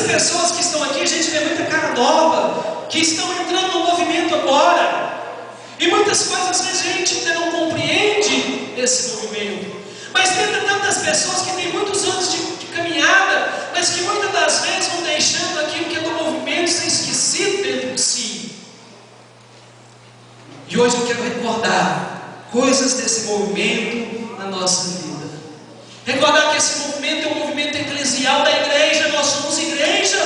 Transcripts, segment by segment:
pessoas que estão aqui, a gente vê muita cara nova, que estão entrando no movimento agora. E muitas coisas às vezes a gente ainda não compreende esse movimento. Mas tem tantas pessoas que têm muitos anos de caminhada, mas que muitas das vezes vão deixando aquilo que é do movimento ser esquecido dentro de si. E hoje eu quero recordar coisas desse movimento na nossa vida. Recordar que esse movimento é um movimento eclesial da igreja. Nós somos igreja.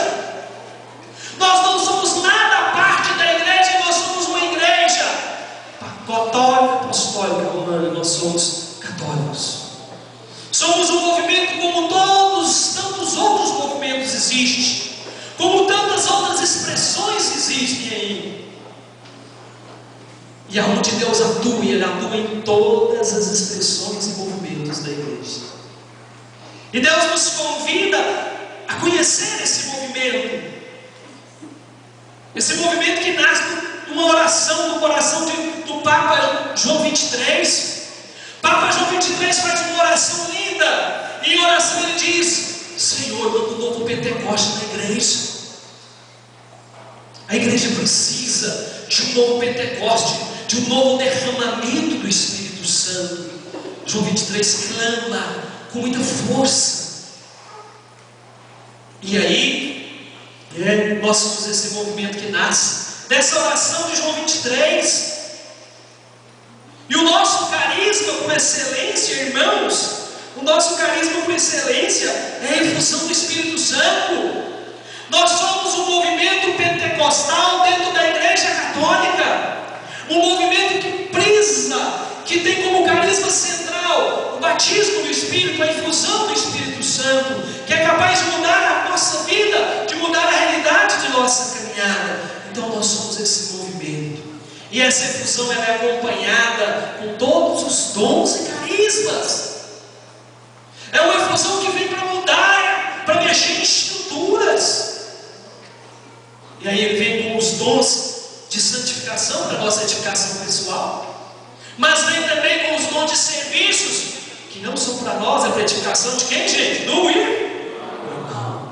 Nós não somos nada à parte da igreja, nós somos uma igreja católica, apostólica, romana. Nós somos católicos. Somos um movimento como tantos outros movimentos existem, como tantas outras expressões existem aí. E aonde Deus atua, Ele atua em todas as expressões e movimentos da igreja. E Deus nos convida a conhecer esse movimento. Esse movimento que nasce de uma oração do coração do Papa João 23. Papa João 23 faz uma oração linda. E em oração ele diz: Senhor, manda um novo Pentecoste na igreja. A igreja precisa de um novo Pentecoste, de um novo derramamento do Espírito Santo. João 23 clama com muita força. E aí, nós somos esse movimento que nasce dessa oração de João 23. E o nosso carisma por excelência, irmãos, o nosso carisma por excelência é a efusão do Espírito Santo. Nós somos um movimento pentecostal dentro da igreja católica, um movimento que prisa, que tem como carisma central o batismo do Espírito, a infusão do Espírito Santo, que é capaz de mudar a nossa vida, de mudar a realidade de nossa caminhada. Então nós somos esse movimento. E essa efusão ela é acompanhada com todos os dons e carismas. É uma efusão que vem para mudar, para mexer em estruturas. E aí ele vem com os dons de santificação para a nossa edificação pessoal, mas vem também com os dons de serviços, que não são para nós, é para a edificação de quem, gente? Do irmão.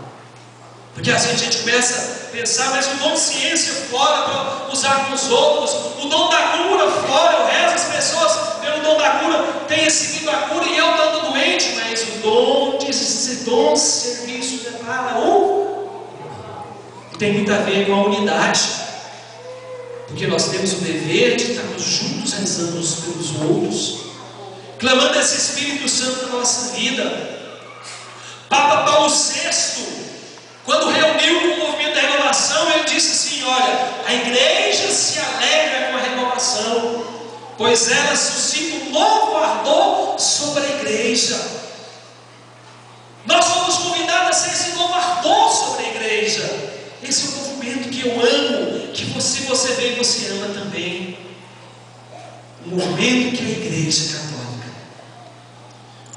Porque assim a gente começa a pensar, mas o dom de ciência fora para usar com os outros, o dom da cura fora, o resto das pessoas pelo dom da cura tem recebido a cura e eu estando doente, mas o dom de serviço é para o... Tem muito a ver com a unidade, porque nós temos o dever de estarmos juntos, rezando uns pelos outros, clamando esse Espírito Santo na nossa vida. Papa Paulo VI, quando reuniu com o movimento da renovação, ele disse assim: olha, a igreja se alegra com a renovação, pois ela suscita um novo ardor sobre a igreja. Nós somos convidados a ser esse novo ardor sobre a igreja. Esse é o movimento que eu amo, que você vê e você ama também. O movimento que é a igreja católica.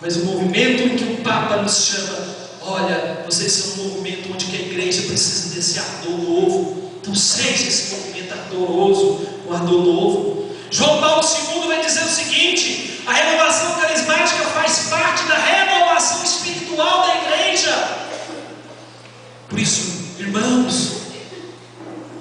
Mas o movimento em que o Papa nos chama: olha, vocês são um movimento onde que a igreja precisa desse ardor novo. Então seja esse movimento ardoroso, um ardor novo. João Paulo II vai dizer o seguinte: a renovação carismática faz parte da renovação espiritual da igreja. Por isso, irmãos,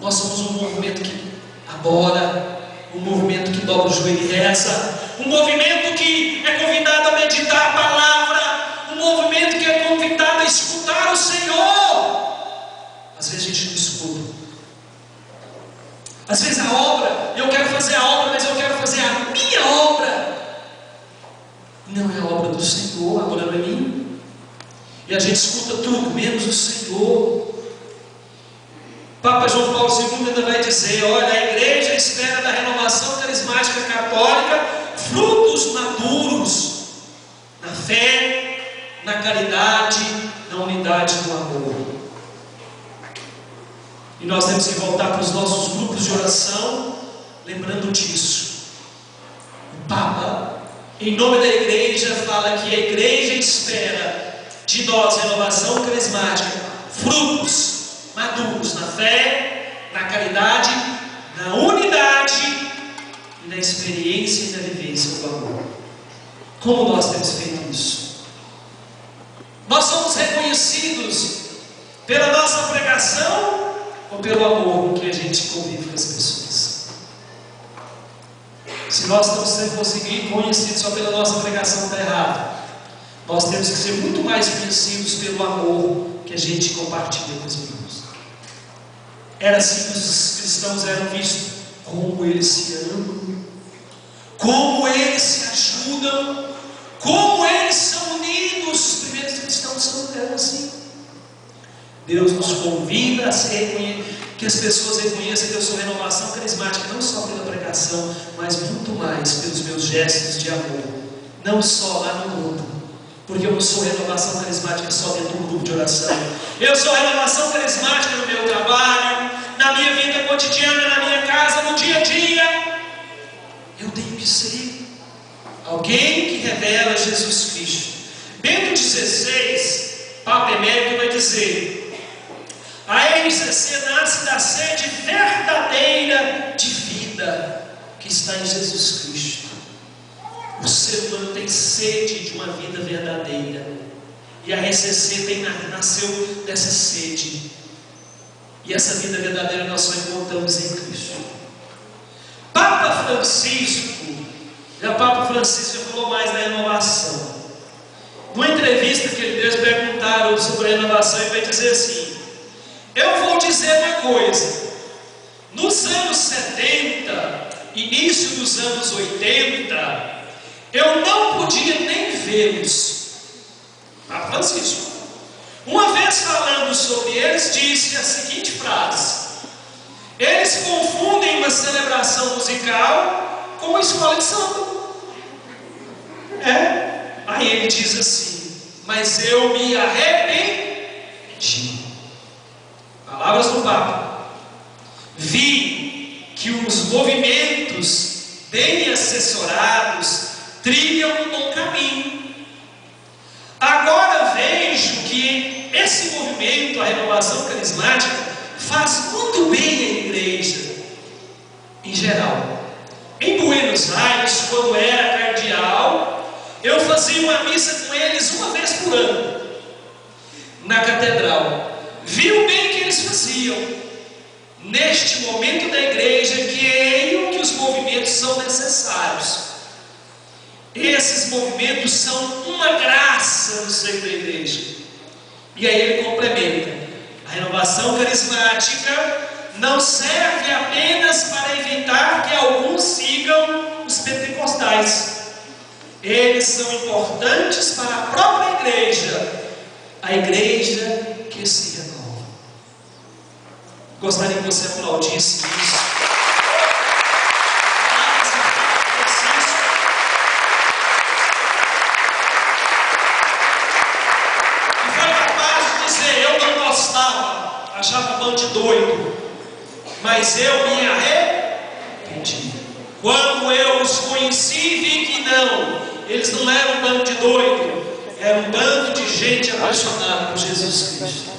nós somos um movimento que adora, um movimento que dobra o joelho e reza, um movimento que é convidado a meditar a palavra, um movimento que é convidado a escutar o Senhor. Às vezes a gente não escuta. Às vezes a obra, eu quero fazer a obra, mas eu quero fazer a minha obra. Não é a obra do Senhor, a obra não é minha. E a gente escuta tudo, menos o Senhor. Papa João Paulo II ainda vai dizer: olha, a igreja espera da renovação carismática católica frutos maduros na fé, na caridade, na unidade do amor. E nós temos que voltar para os nossos grupos de oração, lembrando disso. O Papa, em nome da igreja, fala que a igreja espera de nós renovação carismática, frutos maduros na fé, na caridade, na unidade e na experiência e na vivência do amor. Como nós temos feito isso? Nós somos reconhecidos Pela nossa pregação ou pelo amor com que a gente convive com as pessoas? Se nós não sermos conseguir conhecidos só pela nossa pregação, está errado. Nós temos que ser muito mais conhecidos pelo amor que a gente compartilha com os irmãos. Era assim que os cristãos eram vistos, como eles se amam, como eles se ajudam, como eles são unidos. Os primeiros cristãos eram assim. Deus nos convida a que as pessoas reconheçam que eu sou renovação carismática, não só pela pregação, mas muito mais pelos meus gestos de amor, não só lá no grupo, porque eu não sou renovação carismática só dentro do grupo de oração. Eu sou renovação carismática no meu trabalho, na minha vida cotidiana, na minha casa, no dia a dia. Eu tenho que ser alguém que revela Jesus Cristo. Bento XVI, Papa Emérito, vai dizer: a RCC nasce da sede verdadeira de vida que está em Jesus Cristo. O ser humano tem sede de uma vida verdadeira, e a RCC nasceu dessa sede, e essa vida verdadeira nós só encontramos em Cristo. Papa Francisco já falou mais da renovação. Numa entrevista que ele deu, perguntaram sobre a renovação, ele vai dizer assim: eu vou dizer uma coisa, nos anos 70, início dos anos 80, eu não podia nem vê-los. Papa Francisco, uma vez falando sobre eles, disse a seguinte frase: eles confundem uma celebração musical com uma escola de samba. Aí ele diz assim: mas eu me arrependi. Palavras do Papa. Vi que os movimentos bem assessorados trilham um bom caminho. Agora vejo que esse movimento, a renovação carismática, faz muito bem à igreja em geral. Em Buenos Aires, quando era cardeal, eu fazia uma missa com eles uma vez por ano na catedral. Vi o bem que eles faziam. Neste momento da igreja, creio que os movimentos são necessários. Esses movimentos são uma graça no seio da igreja. E aí ele complementa: a renovação carismática não serve apenas para evitar que alguns sigam os pentecostais. Eles são importantes para a própria igreja, a igreja que se renova. Gostaria que você aplaudisse isso. E foi capaz de dizer: eu não gostava, achava bando de doido, mas eu me arrependi. Quando eu os conheci, vi que eles não eram um bando de doido, era um bando de gente apaixonada por Jesus Cristo,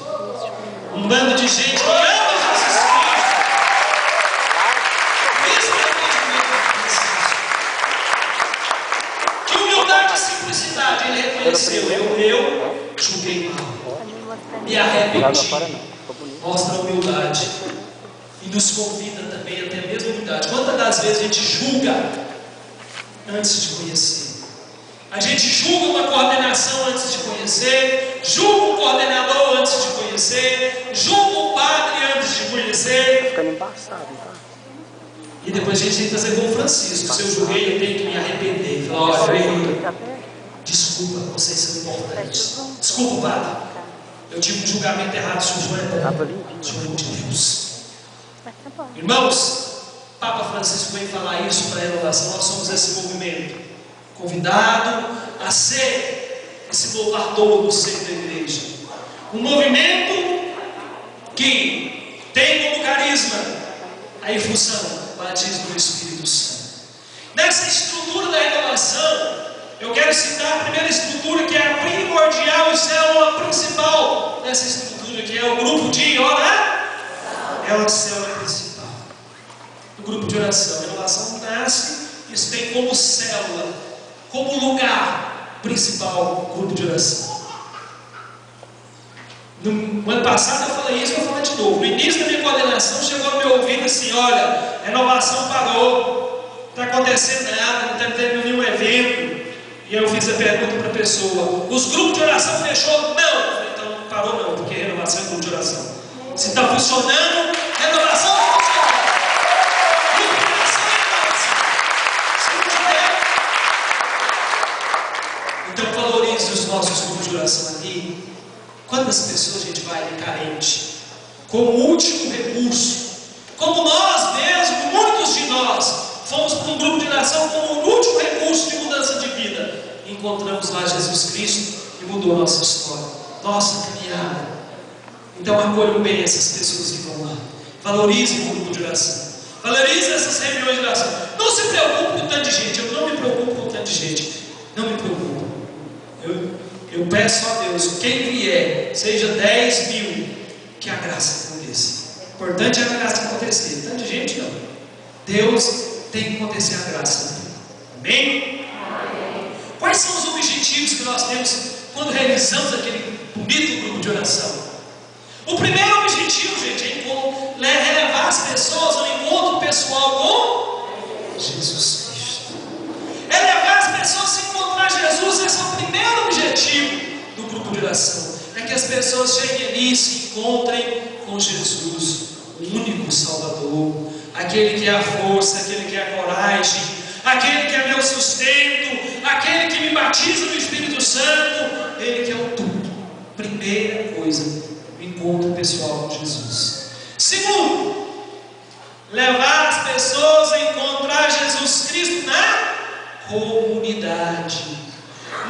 um bando de gente que ama Jesus Cristo, mesmo que humildade e simplicidade ele reconheceu. Eu julguei mal, me arrependi. Mostra a humildade e nos convida também a ter a mesma humildade. Quantas das vezes a gente julga antes de conhecer? A gente julga uma coordenação antes de conhecer, julga um coordenador antes de conhecer, julga um padre antes de conhecer. Ficando embaçado, tá? E depois a gente tem que fazer como Francisco: se eu julguei, eu tenho que me arrepender. Falar: olha, desculpa, vocês são importantes. Desculpa, padre, eu tive um julgamento errado sobre o João de Deus. Irmãos, Papa Francisco vem falar isso para a renovação. Nós somos esse movimento, convidado a ser esse louvador do seio da igreja. Um movimento que tem como carisma a efusão, o batismo do Espírito Santo. Nessa estrutura da renovação, eu quero citar a primeira estrutura, que é a primordial e célula principal dessa estrutura, que é o grupo de oração. É a célula principal do grupo de oração. A renovação nasce, isso tem como célula, como lugar principal, o grupo de oração. No ano passado eu falei isso, eu vou falar de novo. No início da minha coordenação chegou no meu ouvido assim: olha, a renovação parou, não está acontecendo nada, não está tendo nenhum evento. E eu fiz a pergunta para a pessoa: os grupos de oração fechou? Não. Eu falei: então não parou não, porque renovação é grupo de oração. Se está funcionando, renovação está funcionando. Grupo de oração é nossa. Se não tiver, então valorize os nossos grupos de oração ali. Quantas pessoas a gente vai ali carente, como último recurso, como nós mesmos, muitos de nós, fomos para um grupo de oração como o último recurso de mudança de vida. Encontramos lá Jesus Cristo e mudou a nossa história, nossa caminhada. Então acolham bem essas pessoas que vão lá. Valorize o grupo de oração. Valorize essas reuniões de oração. Não se preocupe com tanto de gente. Eu não me preocupo com tanto de gente. Não me preocupo. Eu peço a Deus, quem vier, seja 10 mil, que a graça aconteça. O importante é a graça acontecer. Tanto de gente não. Deus tem que acontecer a graça. Amém? Amém. Quais são os objetivos que nós temos quando realizamos aquele bonito grupo de oração? O primeiro objetivo, gente, é levar as pessoas ao encontro pessoal com Jesus Cristo. É levar as pessoas a se encontrar Jesus. Esse é o primeiro objetivo do grupo de oração. É que as pessoas cheguem ali e se encontrem com Jesus, o único Salvador, aquele que é a força, aquele que é a coragem, aquele que é meu sustento, aquele que me batiza no Espírito Santo, ele que é o tudo. Primeira coisa, o encontro pessoal com Jesus. Segundo, levar as pessoas a encontrar Jesus Cristo na comunidade.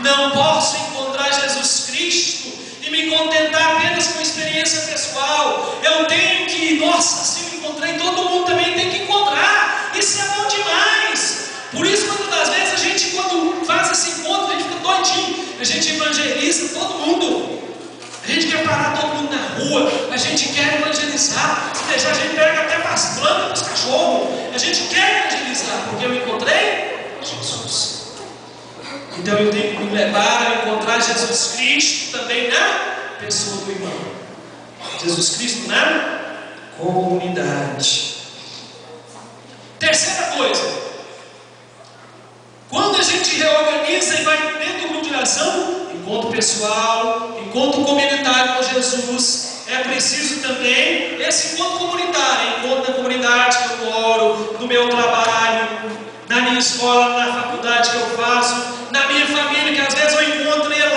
Não posso encontrar Jesus Cristo e me contentar apenas com experiência pessoal. Eu tenho que, nossa, se eu encontrei, todo mundo também tem que encontrar. Isso é bom demais. Por isso, muitas das vezes, a gente, quando faz esse encontro, a gente fica doidinho. A gente evangeliza todo mundo. A gente quer parar todo mundo na rua. A gente quer evangelizar. Se deixar, a gente pega até para as plantas, para os cachorros. A gente quer evangelizar, porque eu encontrei Jesus. Então eu tenho que me levar a encontrar Jesus Cristo também na pessoa do irmão. Jesus Cristo na comunidade. Terceira coisa, quando a gente reorganiza e vai dentro do grupo de oração, encontro pessoal, encontro comunitário com Jesus, é preciso também esse encontro comunitário, encontro na comunidade que eu moro, no meu trabalho, na minha escola, na faculdade que eu faço, na minha família, que às vezes eu encontro ele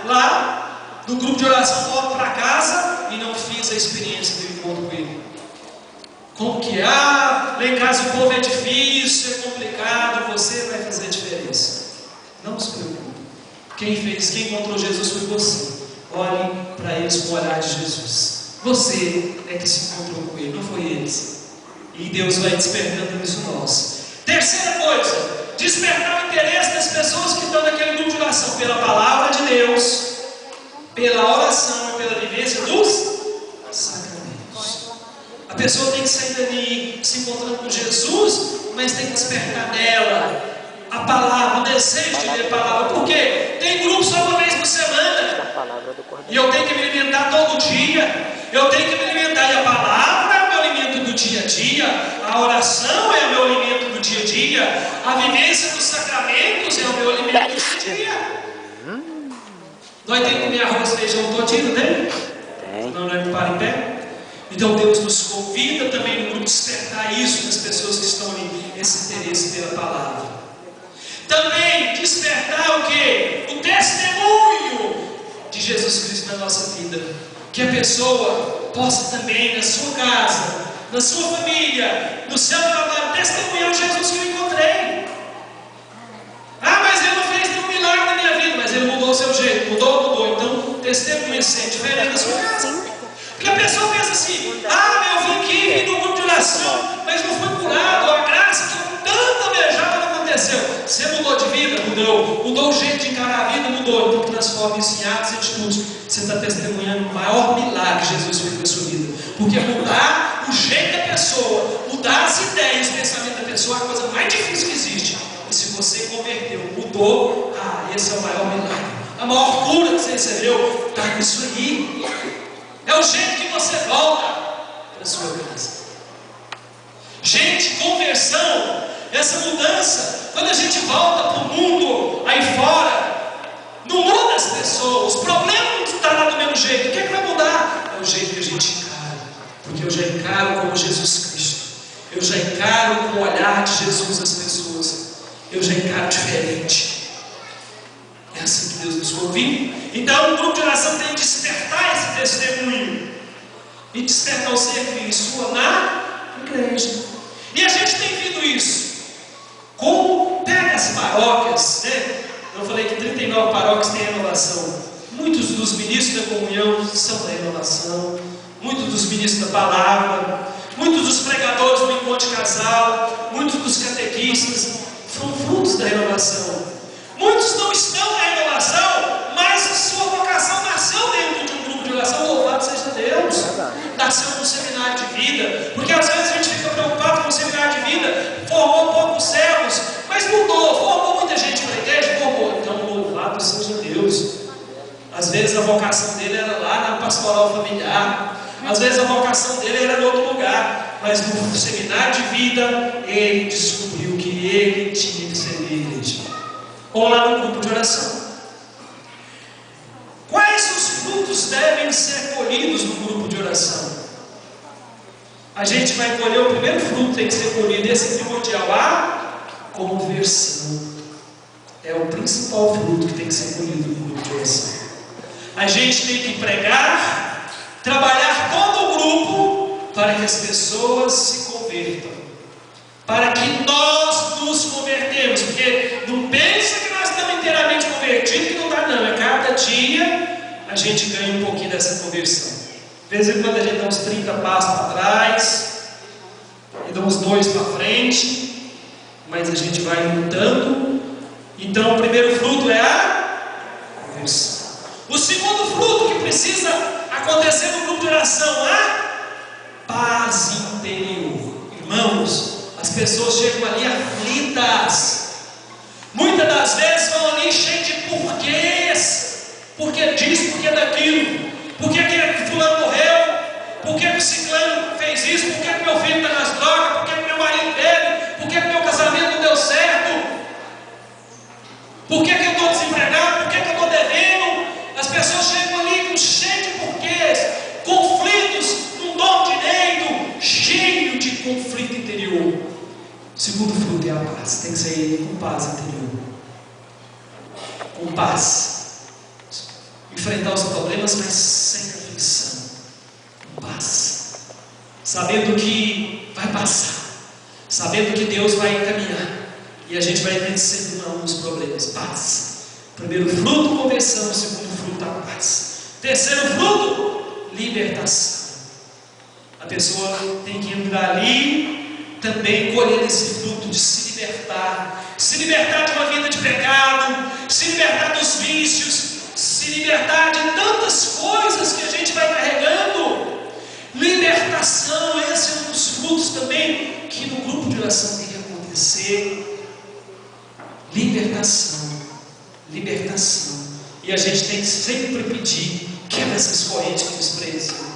lá no grupo de oração, volto para casa e não fiz a experiência do encontro com ele. Como que é? Lá em casa o povo é difícil, é complicado, você vai fazer a diferença. Não se preocupe. Quem encontrou Jesus foi você. Olhe para eles com o olhar de Jesus. Você é que se encontrou com ele, não foi eles. E Deus vai despertando isso em nós. Terceira coisa, despertar o interesse das pessoas que estão naquele grupo de oração pela palavra de Deus, pela oração e pela vivência dos sacramentos. A pessoa tem que sair dali se encontrando com Jesus, mas tem que despertar nela a palavra, o desejo de ler a palavra. Por quê? Tem grupo só uma vez por semana e eu tenho que me alimentar todo dia. Eu tenho que me alimentar, e a palavra é o meu alimento do dia a dia, a oração é o meu alimento do dia a dia, a vivência dos sacramentos é o meu alimento do dia a dia. Nós temos que comer arroz e feijão todinho, né? Senão nós não paramos em pé. Então Deus nos convida também no grupo despertar isso nas pessoas que estão ali, esse interesse pela palavra. Também despertar o quê? O testemunho de Jesus Cristo na nossa vida. Que a pessoa possa também, na sua casa, na sua família, no seu trabalho, testemunhar o Jesus que eu encontrei. Ah, mas ele não fez nenhum milagre na minha vida, mas ele mudou o seu jeito, mudou. Então, testemunha ser diferente na sua casa. Porque a pessoa pensa assim: ah, eu vim aqui, vim no grupo de oração, mas não fui curado, a graça que eu tanto almejava não aconteceu. Você mudou de vida? Mudou o jeito de encarar a vida? Mudou. Então transforma isso em atos e atitudes. Você está testemunhando o maior milagre que Jesus fez na sua vida. Porque mudar o jeito da pessoa, mudar as ideias, o pensamento da pessoa é a coisa mais difícil que existe. E se você converteu, mudou, esse é o maior milagre. A maior cura que você recebeu está nisso aí. É o jeito que você volta para a sua casa. Gente, conversão, essa mudança, quando a gente volta para o mundo aí fora, não muda as pessoas, os problemas não estão lá do mesmo jeito. O que é que vai mudar? É o jeito que a gente encara, porque eu já encaro como Jesus Cristo, eu já encaro com o olhar de Jesus as pessoas, eu já encaro diferente. É assim que Deus nos convida. Então o grupo de oração tem que despertar esse testemunho e despertar o serviço na igreja. E a gente tem visto isso. Como pega as paróquias, né? Eu falei que 39 paróquias têm renovação. Muitos dos ministros da comunhão são da renovação. Muitos dos ministros da palavra. Muitos dos pregadores do encontro de casal. Muitos dos catequistas são frutos da renovação. Muitos não estão na renovação, mas a sua vocação nasceu dentro de um grupo de oração. Louvado seja Deus. Nasceu num seminário de vida. Porque às vezes a gente fica preocupado com o seminário de vida. Formou poucos servos, mas mudou. Formou muita gente para a igreja? Formou. Então louvado seja Deus. Às vezes a vocação dele era lá na pastoral familiar. Às vezes a vocação dele era em outro lugar. Mas no seminário de vida, ele descobriu que ele tinha que servir a igreja. Ou lá no grupo de oração. Quais os frutos devem ser colhidos no grupo de oração? A gente vai colher o primeiro fruto, tem que ser colhido, esse primordial, a conversão. É o principal fruto que tem que ser colhido no grupo de oração. A gente tem que pregar, trabalhar todo o grupo para que as pessoas se convertam, para que nós nos convertemos, porque não pensa que nós estamos inteiramente convertidos, que não está não, é cada dia a gente ganha um pouquinho dessa conversão. De vez em quando a gente dá uns 30 passos para trás, e dá uns 2 para frente, mas a gente vai lutando. Então o primeiro fruto é a conversão. O segundo fruto que precisa acontecer no grupo de oração, a paz interior. Irmãos, as pessoas chegam ali aflitas, muitas das vezes vão ali cheias de porquês, porque disso, porque daquilo, porque que fulano morreu, porque que o ciclano fez isso, porque que meu filho está nas drogas, porque que meu marido bebe, porque que meu casamento não deu certo, porque que eu estou desempregado, porque que eu estou devendo. As pessoas chegam ali cheias de porquês, conflitos, não dão direito, cheio de conflito interior. O segundo fruto é a paz. Tem que sair com paz interior, com paz, enfrentar os problemas, mas sem aflição, com paz, sabendo que vai passar, sabendo que Deus vai encaminhar e a gente vai vencendo os problemas. Paz. Primeiro fruto, conversão. Segundo fruto, a paz. Terceiro fruto, libertação. A pessoa tem que entrar ali também colhendo esse fruto de se libertar de uma vida de pecado, se libertar dos vícios, se libertar de tantas coisas que a gente vai carregando. Libertação, esse é um dos frutos também que no grupo de oração tem que acontecer. Libertação. E a gente tem que sempre pedir, quebra essas correntes que nos prendem.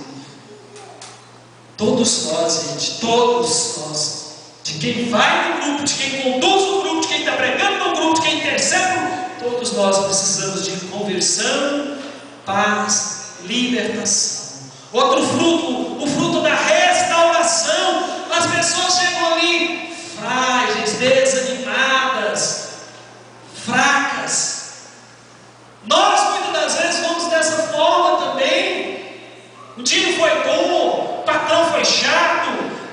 Todos nós, gente, todos nós, de quem vai no grupo, de quem conduz o grupo, de quem está pregando no grupo, de quem intercede, todos nós precisamos de conversão, paz, libertação. Outro fruto, o fruto da restauração. As pessoas chegam ali frágeis, desanimadas, fracas. Nós muitas das vezes vamos dessa forma também. O dia não foi bom, o patrão foi chato,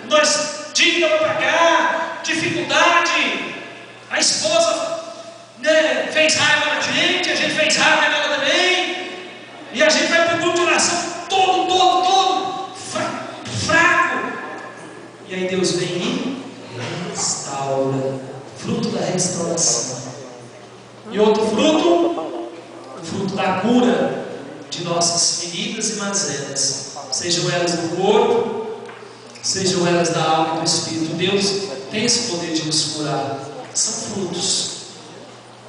nós dívida para pagar, dificuldade, a esposa fez raiva na gente, a gente fez raiva nela também, e a gente vai para o grupo de oração todo fraco, e aí Deus vem e restaura. Fruto da restauração. E outro fruto, o fruto da cura de nossas feridas e mazelas, sejam elas do corpo, sejam elas da alma e do espírito. Deus tem esse poder de nos curar. São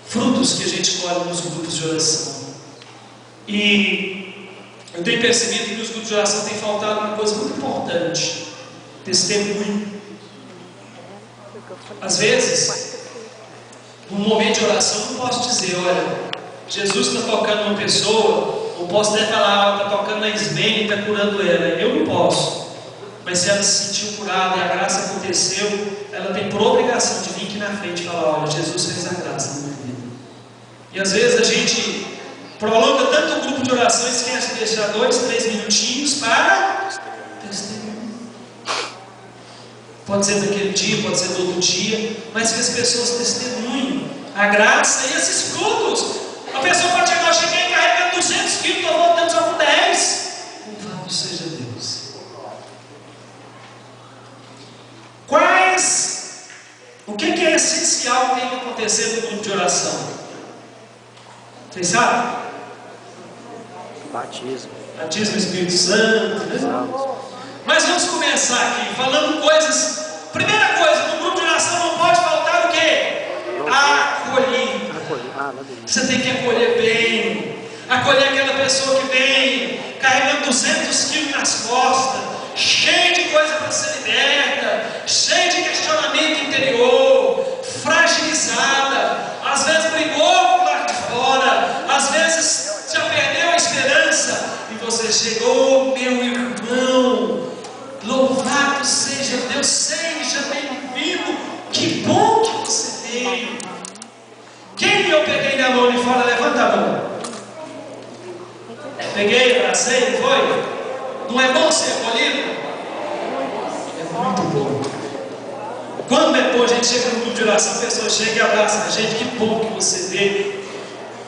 frutos que a gente colhe nos grupos de oração. E Eu tenho percebido que nos grupos de oração tem faltado uma coisa muito importante: testemunho. Às vezes, num momento de oração, eu não posso dizer, olha, Jesus está tocando uma pessoa, ou posso até falar, está tocando na Ismene e está curando ela. Eu não posso. Mas se ela se sentiu curada e a graça aconteceu, ela tem por obrigação de vir aqui na frente e falar, olha, Jesus fez a graça na minha vida. E às vezes a gente prolonga tanto o grupo de oração, esquece de deixar 2, 3 minutinhos para testemunho. Pode ser daquele dia, pode ser do outro dia, mas que as pessoas testemunhem a graça e esses frutos. A pessoa pode chegar, eu cheguei carregando 200 quilos, estou voltando só com 10. Louvado seja Deus. O que é essencial que tem que acontecer no grupo de oração? Vocês sabem? Batismo. Batismo do Espírito Santo, né? Mas vamos começar aqui falando coisas. Primeira coisa, no grupo de oração não pode faltar o quê? Acolher. Você tem que acolher bem. Acolher aquela pessoa que vem carregando 200 quilos nas costas, cheio de coisa para ser liberta, cheio de questionamento interior, fragilizada, às vezes brigou com o lado de fora, às vezes já perdeu a esperança, e você chegou, meu irmão, louvado seja Deus, seja bem-vindo, que bom que você veio. Quem eu peguei na mão ali fora, levanta a mão. Peguei, abracei, não foi? Não é bom ser acolhido? É muito bom. Quando depois a gente chega no grupo de oração, a pessoa chega e abraça a gente, que bom que você veio.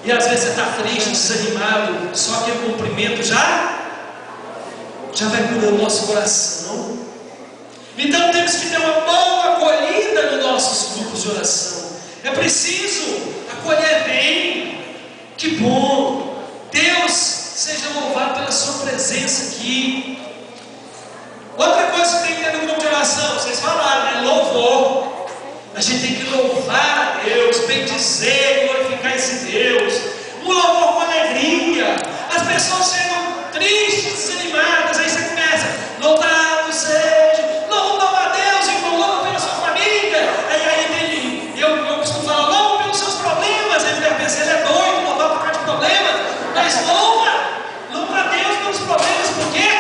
E às vezes você está triste, desanimado, só aquele cumprimento já vai curar o nosso coração. Então temos que ter uma boa acolhida nos nossos grupos de oração. É preciso acolher bem. Que bom. Deus seja louvado pela sua presença aqui. Outra coisa que tem que ter no grupo de oração, vocês falaram, né? Louvor. A gente tem que louvar a Deus, bendizer, glorificar esse Deus. Um louvor com alegria. As pessoas chegam tristes, desanimadas, aí você começa, louvado seja, louva a Deus, irmão, louva pela sua família. Aí eu costumo falar, louva pelos seus problemas. Aí ele pensa, ele é doido, louvar por causa de problemas. Mas louva a Deus pelos problemas, por quê?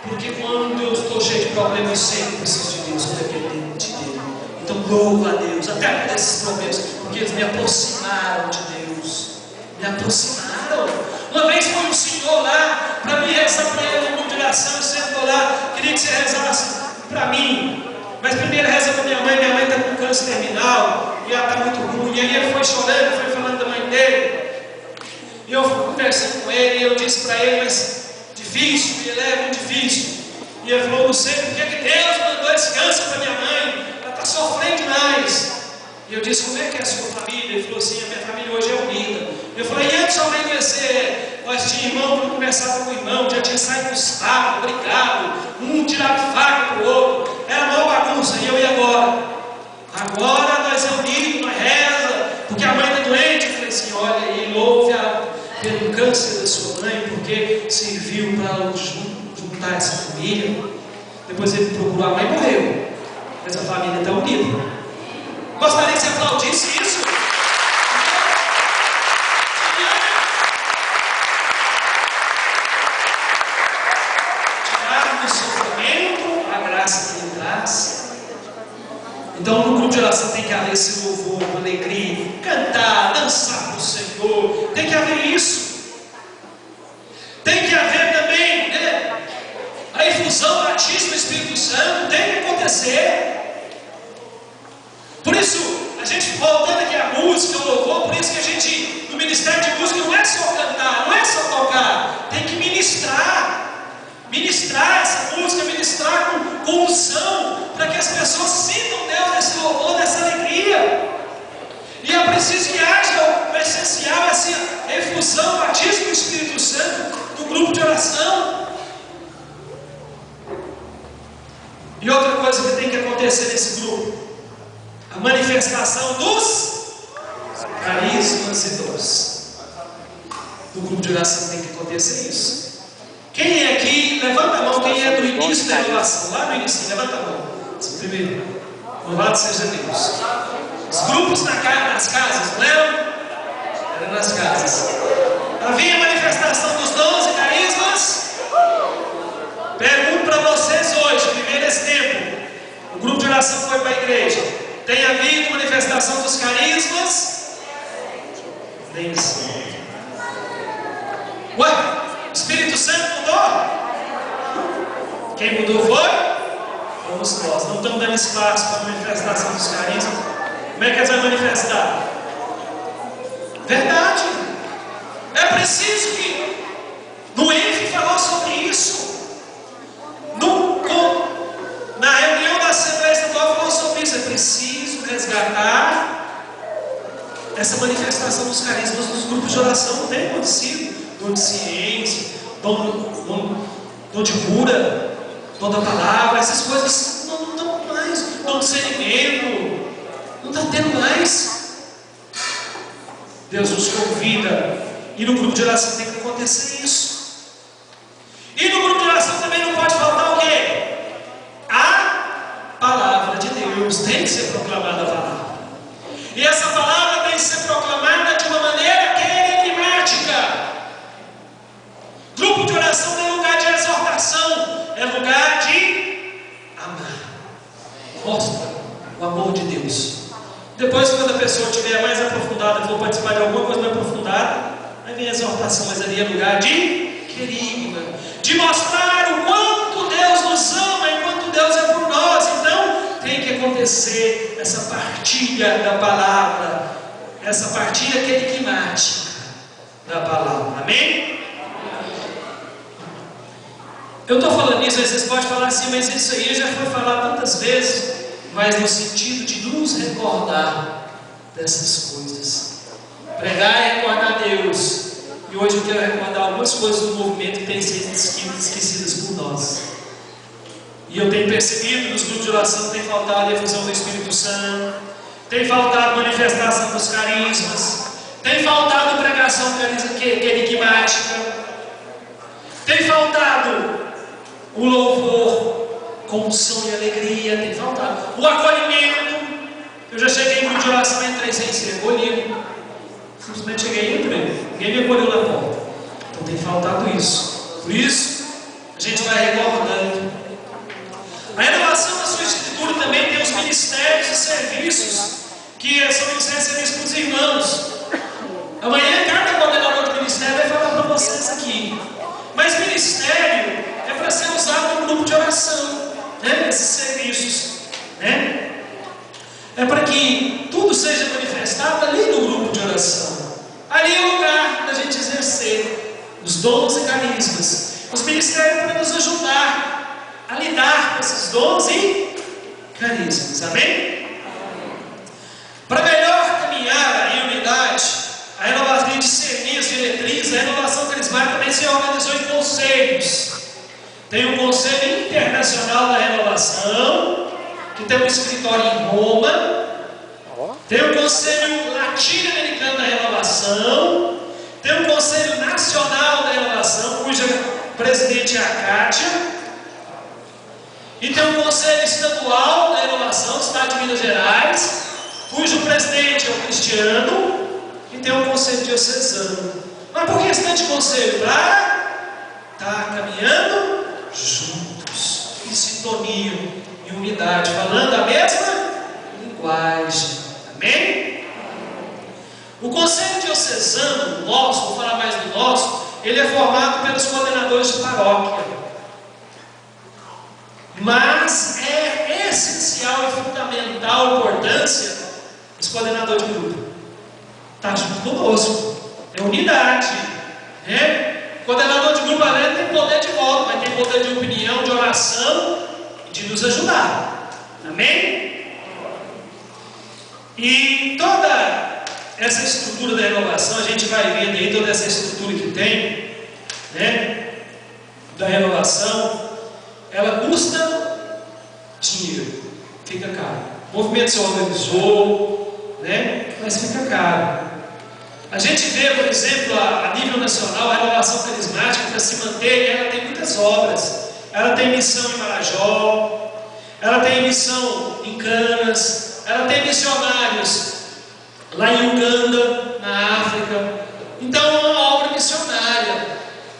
Porque quando eu estou cheio de problemas, eu sempre preciso de Deus, sou dependente dele. Então louva a Deus, até por esses problemas, porque eles me aproximaram de Deus. Me aproximaram. Uma vez foi um senhor lá para me rezar para ele no grupo de oração. Eu sentou lá, queria que você rezasse para mim. Mas primeiro reza para minha mãe está com câncer terminal e ela está muito ruim. E aí ele foi chorando, foi falando da mãe dele. E eu fui conversando com ele e eu disse para ele, mas difícil, ele é muito difícil. E ele falou, não sei por que Deus mandou esse câncer para minha mãe, ela está sofrendo demais. E eu disse, como é que é a sua família? Ele falou assim, a minha família hoje é unida. Eu falei, e antes de sua mãe conhecer, nós tínhamos irmão que não conversava com o irmão, já tinha saído dos fardos, brigado, um tirava faca para o outro, era uma bagunça. E eu, e agora? Agora nós é unidos, nós reza, porque a mãe está doente. Eu falei assim, olha aí, louve pelo câncer da sua mãe, porque serviu para juntar essa família. Depois ele procurou a mãe e morreu, mas a família está unida. Gostaria que você aplaudisse isso? Tirar do sofrimento a graça que ele traz. Então no grupo de oração tem que haver esse louvor, alegria, cantar, dançar para o Senhor. Tem que haver isso. Tem que haver também, né, a infusão, o batismo do Espírito Santo. Tem que acontecer. Por isso, a gente voltando aqui à música, ao louvor, por isso que a gente, no ministério de música, não é só cantar, não é só tocar, tem que ministrar essa música, ministrar com unção, para que as pessoas sintam Deus nesse louvor, nessa alegria. E é preciso que haja o essencial, essa efusão, o batismo do Espírito Santo no grupo de oração. E outra coisa que tem que acontecer nesse grupo, a manifestação dos carismas e dons. No grupo de oração tem que acontecer isso. Quem é aqui? Levanta a mão. Quem é do início da renovação? Lá no início, levanta a mão. Primeiro, louvado seja Deus. Os grupos nas casas, lembram? Era nas casas. Havia manifestação dos dons e carismas? Pergunto para vocês hoje, primeiro esse tempo, o grupo de oração foi para a igreja. Tem havido manifestação dos carismas? Nem sim. Ué, o Espírito Santo mudou? Quem mudou foi? Fomos nós. Não estamos dando espaço para a manifestação dos carismas. Como é que eles vão manifestar? Verdade. É preciso que no ENF falou sobre isso. Na reunião da Assembleia Estadual falou sobre isso. É preciso resgatar essa manifestação dos carismas dos grupos de oração. Não tem acontecido. Dom de ciência, dom de cura, dom da palavra, essas coisas não estão mais. Dom de discernimento, não está tendo mais. Deus nos convida, e no grupo de oração tem que acontecer isso. E no grupo de oração também não pode faltar o quê? A palavra de Deus tem que ser proclamada a palavra. E essa palavra tem que ser proclamada de uma maneira querigmática. Grupo de oração não é lugar de exortação, é lugar de amar. Mostra o amor de Deus. Depois, quando a pessoa estiver mais aprofundada, for participar de alguma coisa mais aprofundada, aí vem a exortação, mas ali é lugar de querigma, de mostrar o quanto Deus nos ama e quanto Deus é por nós. Então, tem que acontecer essa partilha da palavra, essa partilha querigmática da palavra. Amém? Eu estou falando isso, aí vocês podem falar assim, mas isso aí já foi falado tantas vezes, mas no sentido de nos recordar dessas coisas. Pregar é recordar Deus. E hoje eu quero recordar algumas coisas do movimento que têm sido esquecidas por nós. E eu tenho percebido nos grupos de oração tem faltado a efusão do Espírito Santo, tem faltado manifestação dos carismas, tem faltado pregação querigmática, tem faltado o louvor com unção e alegria, tem faltado. O acolhimento. Eu já cheguei em grupo de oração, entrei sem ser acolhido. Simplesmente cheguei e entrei. Ninguém me acolheu na porta. Então tem faltado isso. Por isso, a gente vai recordando. A renovação da sua escritura também tem os ministérios e serviços, que são ministérios e serviços para os irmãos. Amanhã cada coordenador de ministério vai falar para vocês aqui. Mas ministério é para ser usado no grupo de oração, né? Esses serviços, né? É para que tudo seja manifestado ali no grupo de oração. Ali é o lugar da gente exercer os dons e carismas. Os ministérios para nos ajudar a lidar com esses dons e carismas. Amém? Para melhor caminhar em unidade, a renovação de discernir as diretrizes, a renovação carismática também se organizou em conselhos. Tem um Conselho Internacional da Renovação, que tem um escritório em Roma. Tem o Conselho Latino-Americano da Renovação. Tem o Conselho Nacional da Renovação, cuja presidente é a Kátia. E tem o Conselho Estadual da Renovação do Estado de Minas Gerais, cujo presidente é o Cristiano. E tem o Conselho Diocesano. Mas por que esse tanto de conselho? Para estar caminhando juntos, em sintonia, em unidade, falando a mesma linguagem. Amém? O Conselho Diocesano, nosso, vou falar mais do nosso, ele é formado pelos coordenadores de paróquia. Mas é essencial e fundamental a importância dos coordenadores de grupo. Está junto conosco, é unidade, né? O coordenador de grupo além tem poder de voto, mas tem poder de opinião, de oração e de nos ajudar. Amém? E toda essa estrutura da renovação, a gente vai vendo aí toda essa estrutura que tem, né? Da renovação, ela custa dinheiro, fica caro. O movimento se organizou, né? Mas fica caro. A gente vê, por exemplo, a nível nacional, a renovação carismática, para se manter, ela tem muitas obras. Ela tem missão em Marajó, ela tem missão em Canas, ela tem missionários lá em Uganda, na África. Então é uma obra missionária.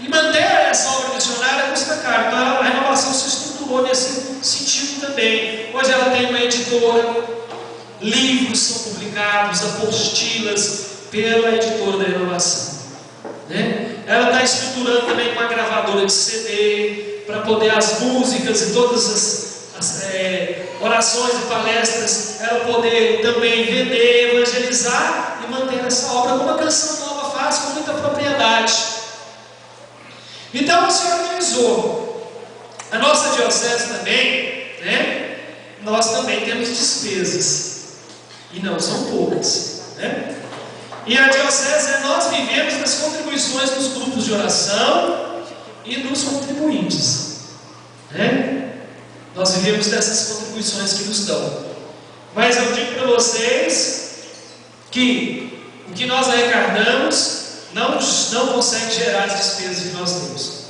E manter essa obra missionária custa caro. Então a renovação se estruturou nesse sentido também. Hoje ela tem uma editora, livros são publicados, apostilas pela editora da renovação, né? Ela está estruturando também uma gravadora de CD, para poder as músicas e todas as orações e palestras, ela poder também vender, evangelizar e manter essa obra, como a Canção Nova faz com muita propriedade. Então o Senhor organizou. A nossa diocese também, né? Nós também temos despesas, e não são poucas, né? E a diocese, nós vivemos das contribuições dos grupos de oração e dos contribuintes, né? Nós vivemos dessas contribuições que nos dão. Mas eu digo para vocês que o que nós arrecadamos não consegue gerar as despesas que nós temos.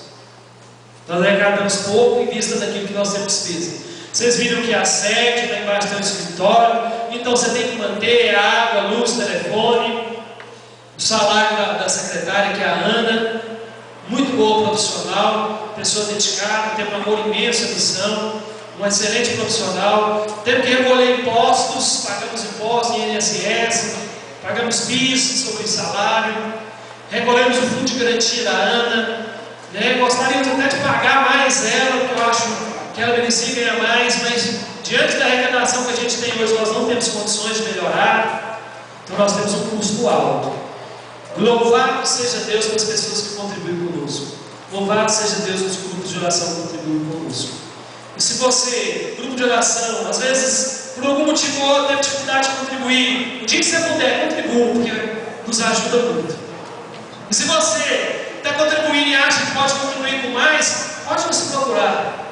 Nós arrecadamos pouco em vista daquilo que nós temos despesa. Vocês viram que a sede, lá embaixo tem um escritório, então você tem que manter água, luz, telefone, o salário da secretária, que é a Ana, muito boa profissional, pessoa dedicada, tem um amor imenso à missão, uma excelente profissional. Temos que recolher impostos, pagamos impostos em INSS, pagamos PIS sobre o salário, recolhemos o fundo de garantia da Ana, né? Gostaríamos até de pagar mais ela, porque eu acho que ela merecia ganhar mais, mas diante da arrecadação que a gente tem hoje, nós não temos condições de melhorar, então nós temos um custo alto. Louvado seja Deus pelas pessoas que contribuem conosco. Louvado seja Deus pelos grupos de oração que contribuem conosco. E se você, grupo de oração, às vezes, por algum motivo ou outro, tem dificuldade de contribuir, o dia que você puder, contribua, porque nos ajuda muito. E se você está contribuindo e acha que pode contribuir com mais, pode nos procurar.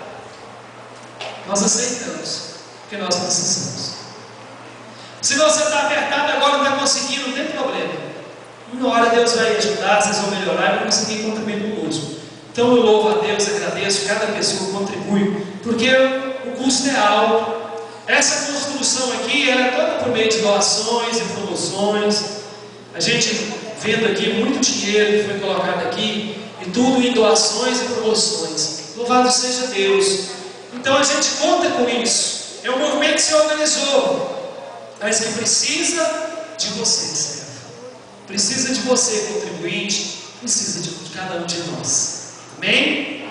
Nós aceitamos, porque nós precisamos. Se você está apertado agora e não está conseguindo, não tem problema. Uma hora Deus vai ajudar, vocês vão melhorar e vão conseguir contribuir conosco. Então eu louvo a Deus, agradeço, cada pessoa que contribui, porque o custo é alto. Essa construção aqui, ela é toda por meio de doações e promoções. A gente vendo aqui muito dinheiro que foi colocado aqui, e tudo em doações e promoções. Louvado seja Deus. Então a gente conta com isso. É um movimento que se organizou, mas que precisa de vocês. Precisa de você, contribuinte, precisa de cada um de nós. Amém?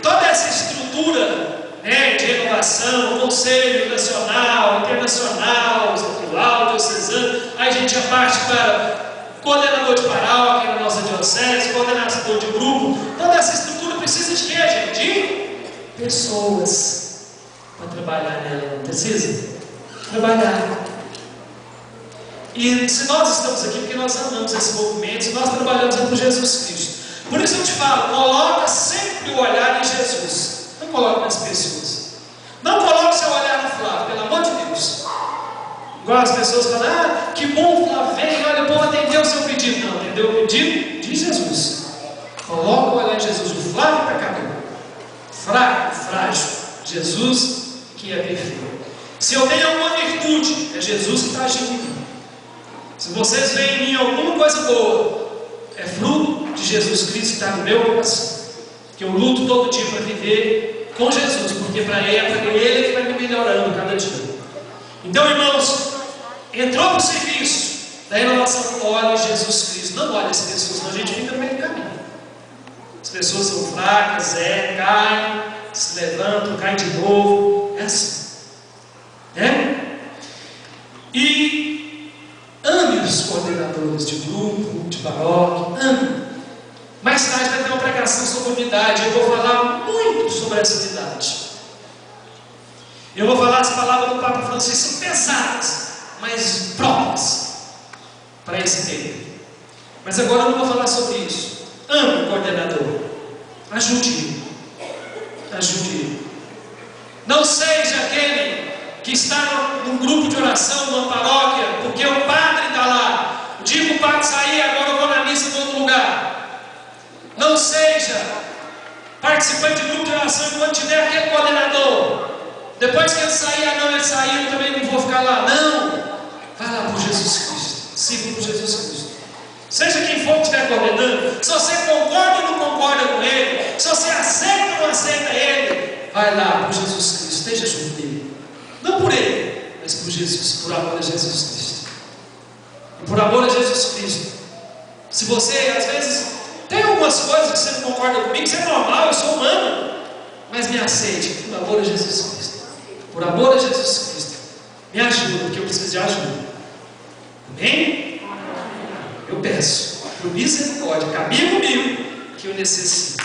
Toda essa estrutura, né, de renovação, conselho nacional, internacional, estadual, diocesano, aí a gente já parte para coordenador de paróquia na nossa diocese, coordenador de grupo. Toda essa estrutura precisa de quê, gente? De pessoas para trabalhar nela. Não precisa? Trabalhar. E se nós estamos aqui porque nós amamos esse movimento, se nós trabalhamos é por Jesus Cristo. Por isso eu te falo, coloca sempre o olhar em Jesus, não coloca nas pessoas. Não coloque seu olhar no Flávio, pelo amor de Deus. Igual as pessoas falam, que bom o Flávio vem, olha, o povo atendeu o seu pedido. Não, atendeu o pedido de Jesus. Coloca o olhar em Jesus. O Flávio está acabando, fraco, frágil. Jesus que é perfeito. Se eu tenho alguma virtude, é Jesus que está agindo em mim. Se vocês veem em mim alguma coisa boa, é fruto de Jesus Cristo que está no meu coração. Que eu luto todo dia para viver com Jesus, porque para Ele que vai me melhorando cada dia. Então, irmãos, entrou para o serviço da renovação, olhe Jesus Cristo, não olhe as pessoas, senão a gente fica no meio do caminho. As pessoas são fracas, caem, se levantam, caem de novo, é assim. E ame os coordenadores de grupo, de paróquia, ame. Mais tarde vai ter uma pregação sobre unidade. Eu vou falar muito sobre essa unidade. Eu vou falar as palavras do Papa Francisco, são pesadas, mas próprias para esse tempo. Mas agora eu não vou falar sobre isso. Ame o coordenador, ajude-o, ajude-o. Não seja aquele que está num grupo de oração, numa paróquia, porque o padre participante de grupo de oração, e quando tiver aquele coordenador, depois que ele sair, não, ele saiu, eu também não vou ficar lá. Não, vai lá por Jesus Cristo, siga por Jesus Cristo. Seja quem for que estiver coordenando, se você concorda ou não concorda com ele, se você aceita ou não aceita ele, vai lá por Jesus Cristo, esteja junto dele. Não por ele, mas por Jesus, por amor a Jesus Cristo. E por amor a Jesus Cristo, se você às vezes tem algumas coisas que você não concorda comigo, isso é normal, eu sou humano, mas me aceite, por amor a Jesus Cristo. Por amor a Jesus Cristo, me ajuda, porque eu preciso de ajuda. Amém? Eu peço, por misericórdia, caminhe comigo, que eu necessito.